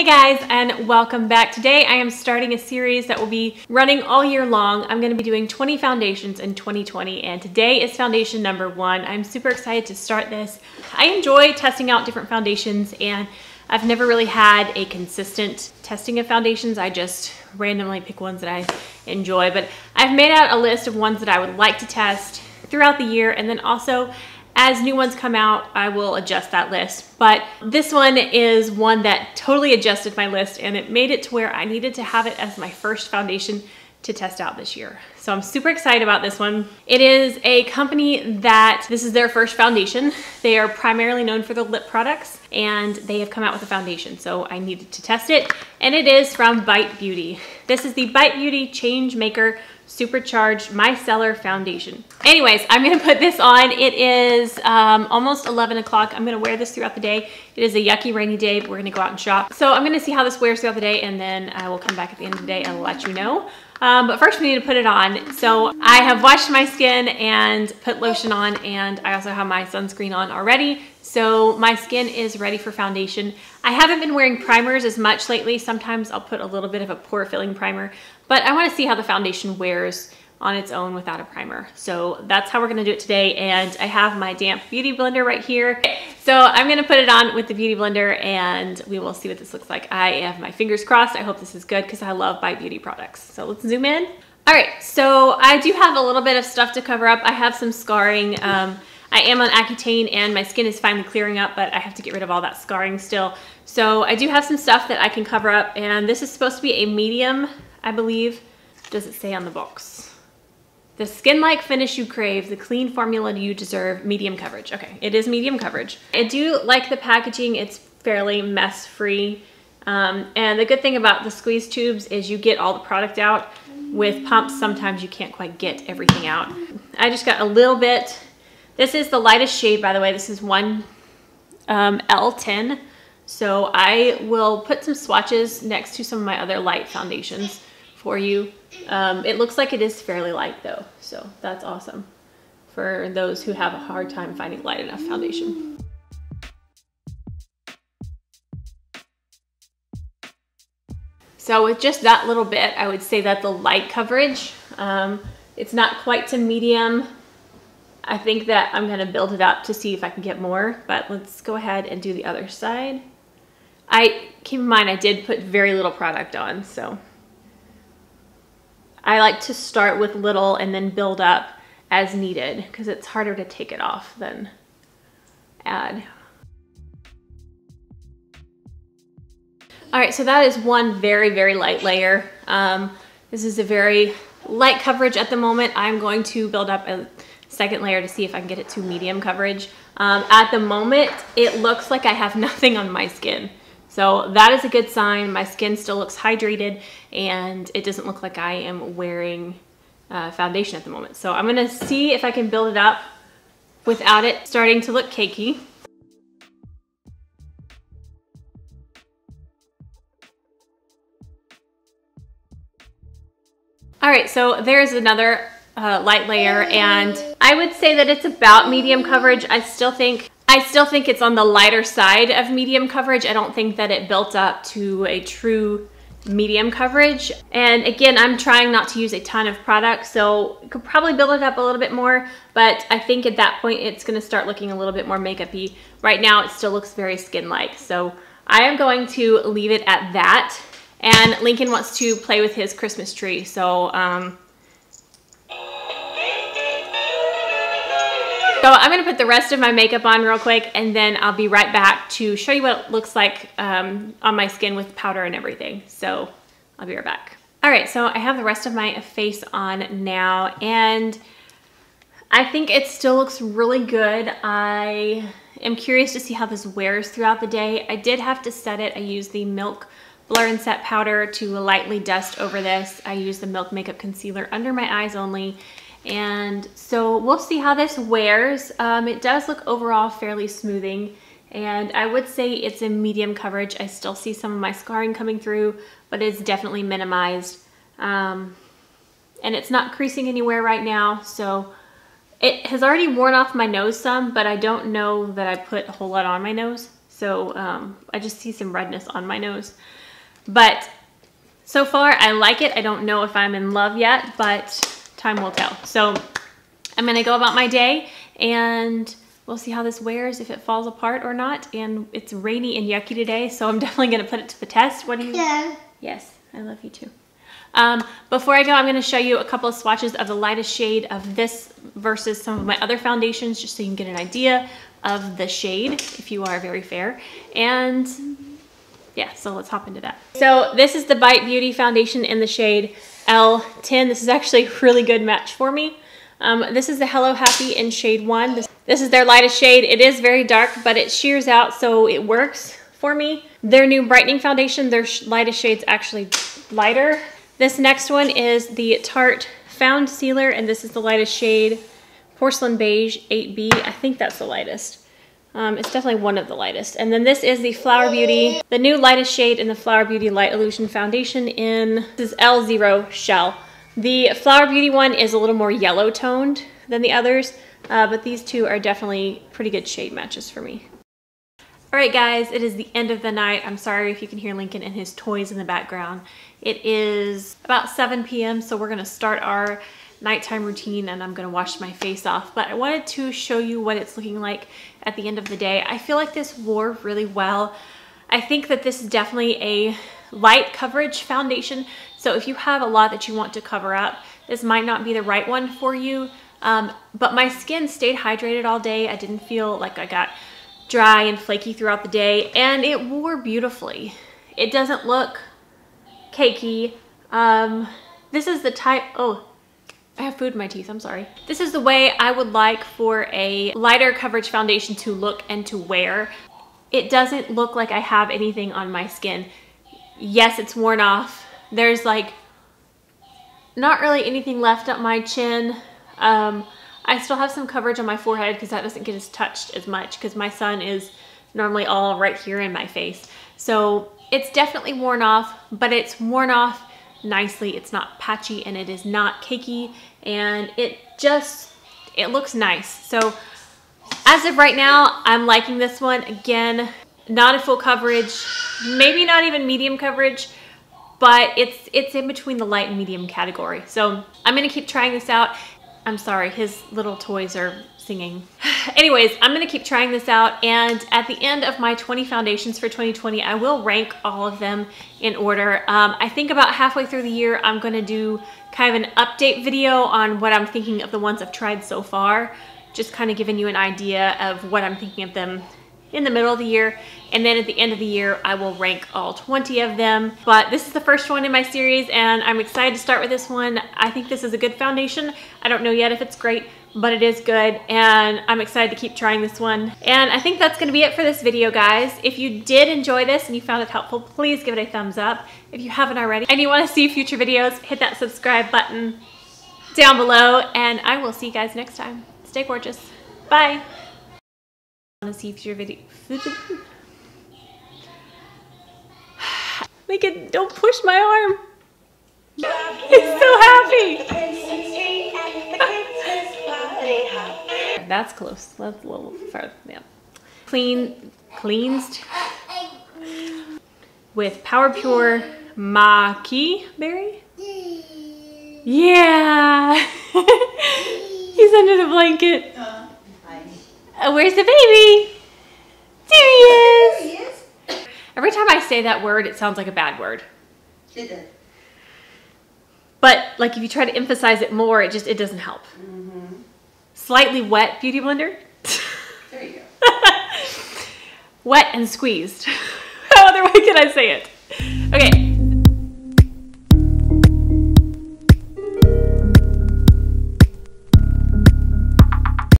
guys, and welcome back. Today I am starting a series that will be running all year long. I'm going to be doing 20 foundations in 2020, and today is foundation number 1. I'm super excited to start this. I enjoy testing out different foundations, and I've never really had a consistent testing of foundations. I just randomly pick ones that I enjoy, but I've made out a list of ones that I would like to test throughout the year, and then also as new ones come out, I will adjust that list. But this one is one that totally adjusted my list, and it made it to where I needed to have it as my first foundation to test out this year. So I'm super excited about this one. It is a company that this is their first foundation. They are primarily known for the lip products, and they have come out with a foundation. So I needed to test it, and it is from Bite Beauty. This is the Bite Beauty Changemaker Supercharged Micellar Foundation. Anyways, I'm gonna put this on. It is almost 11 o'clock. I'm gonna wear this throughout the day. It is a yucky rainy day, but we're gonna go out and shop. So I'm gonna see how this wears throughout the day, and then I will come back at the end of the day and let you know. But first we need to put it on. So I have washed my skin and put lotion on, and I also have my sunscreen on already. So my skin is ready for foundation. I haven't been wearing primers as much lately. Sometimes I'll put a little bit of a pore filling primer, but I want to see how the foundation wears on its own without a primer. So that's how we're gonna do it today. And I have my damp beauty blender right here. So I'm gonna put it on with the beauty blender, and we will see what this looks like. I have my fingers crossed. I hope this is good because I love Bite Beauty products. So let's zoom in. All right, so I do have a little bit of stuff to cover up. I have some scarring. I am on Accutane, and my skin is finally clearing up, but I have to get rid of all that scarring still. So I do have some stuff that I can cover up, and this is supposed to be a medium, I believe. Does it say on the box? The skin-like finish you crave, the clean formula you deserve, medium coverage. Okay, it is medium coverage. I do like the packaging. It's fairly mess-free. And the good thing about the squeeze tubes is you get all the product out. With pumps, sometimes you can't quite get everything out. I just got a little bit. This is the lightest shade, by the way. This is 1L10. So I will put some swatches next to some of my other light foundations for you. It looks like it is fairly light though, so that's awesome for those who have a hard time finding light enough foundation. So with just that little bit, I would say that the light coverage, it's not quite to medium. I think that I'm gonna build it up to see if I can get more, but let's go ahead and do the other side. Keep in mind, I did put very little product on, so I like to start with little and then build up as needed because it's harder to take it off than add. All right, so that is one very, very light layer. This is a very light coverage at the moment. I'm going to build up a second layer to see if I can get it to medium coverage. At the moment, it looks like I have nothing on my skin. So that is a good sign. My skin still looks hydrated, and it doesn't look like I am wearing foundation at the moment. So I'm gonna see if I can build it up without it starting to look cakey. All right, so there's another light layer, and I would say that it's about medium coverage. I still think it's on the lighter side of medium coverage. I don't think that it built up to a true medium coverage. And again, I'm trying not to use a ton of product, so you could probably build it up a little bit more, but I think at that point it's gonna start looking a little bit more makeup-y. Right now it still looks very skin-like. So I am going to leave it at that. And Lincoln wants to play with his Christmas tree, so So I'm gonna put the rest of my makeup on real quick, and then I'll be right back to show you what it looks like on my skin with powder and everything. So I'll be right back. All right, so I have the rest of my face on now, and I think it still looks really good. I am curious to see how this wears throughout the day. I did have to set it. I used the Milk Blur and Set powder to lightly dust over this. I used the Milk Makeup Concealer under my eyes only. And so we'll see how this wears. It does look overall fairly smoothing, and I would say it's a medium coverage. I still see some of my scarring coming through, but it's definitely minimized. And it's not creasing anywhere right now, so it has already worn off my nose some, but I don't know that I put a whole lot on my nose. So I just see some redness on my nose. But so far, I like it. I don't know if I'm in love yet, but time will tell. So I'm gonna go about my day and we'll see how this wears, if it falls apart or not. And it's rainy and yucky today, so I'm definitely gonna put it to the test. What do you? Yeah. Yes, I love you too. Before I go, I'm gonna show you a couple of swatches of the lightest shade of this versus some of my other foundations, just so you can get an idea of the shade if you are very fair. And yeah, so let's hop into that. So this is the Bite Beauty foundation in the shade L10. This is actually a really good match for me. This is the Hello Happy in shade 1. This is their lightest shade. It is very dark, but it shears out, so it works for me. Their new brightening foundation, their lightest shade's actually lighter. This next one is the Tarte Found Sealer, and this is the lightest shade, Porcelain Beige 8B. I think that's the lightest. It's definitely one of the lightest. And then this is the Flower Beauty, the new lightest shade in the Flower Beauty Light Illusion Foundation in, this is L0 Shell. The Flower Beauty one is a little more yellow toned than the others, but these two are definitely pretty good shade matches for me. All right, guys, it is the end of the night. I'm sorry if you can hear Lincoln and his toys in the background. It is about 7 p.m., so we're gonna start our nighttime routine and I'm gonna wash my face off. But I wanted to show you what it's looking like at the end of the day. I feel like this wore really well. I think that this is definitely a light coverage foundation. So if you have a lot that you want to cover up, this might not be the right one for you. But my skin stayed hydrated all day. I didn't feel like I got dry and flaky throughout the day, and it wore beautifully. It doesn't look cakey. This is the type, oh, I have food in my teeth, I'm sorry. This is the way I would like for a lighter coverage foundation to look and to wear. It doesn't look like I have anything on my skin. Yes, it's worn off. There's like not really anything left up my chin. I still have some coverage on my forehead because that doesn't get as touched as much because my sun is normally all right here in my face. So it's definitely worn off, but it's worn off nicely. It's not patchy and it is not cakey, and it looks nice. So as of right now, I'm liking this one. Again, not a full coverage, maybe not even medium coverage, but it's in between the light and medium category. So I'm gonna keep trying this out. I'm sorry, his little toys are singing. Anyways, I'm gonna keep trying this out, and at the end of my 20 foundations for 2020, I will rank all of them in order. I think about halfway through the year, I'm gonna do kind of an update video on what I'm thinking of the ones I've tried so far, just kind of giving you an idea of what I'm thinking of them in the middle of the year, and then at the end of the year I will rank all 20 of them. But this is the first one in my series and I'm excited to start with this one. I think this is a good foundation. I don't know yet if it's great, but it is good, and I'm excited to keep trying this one. And I think that's gonna be it for this video, guys. If you did enjoy this and you found it helpful, please give it a thumbs up. If you haven't already and you want to see future videos, hit that subscribe button down below, and I will see you guys next time. Stay gorgeous. Bye. Want to see future video. Make it, don't push my arm. He's so happy. That's close. That's a little further. Yeah. Cleansed with Power Pure Maki Berry. Yeah. He's under the blanket. Where's the baby? There he is. There he is. Every time I say that word, it sounds like a bad word. It does. But like if you try to emphasize it more, it doesn't help. Mm-hmm. Slightly wet beauty blender. There you go. Wet and squeezed. How other way can I say it? Okay.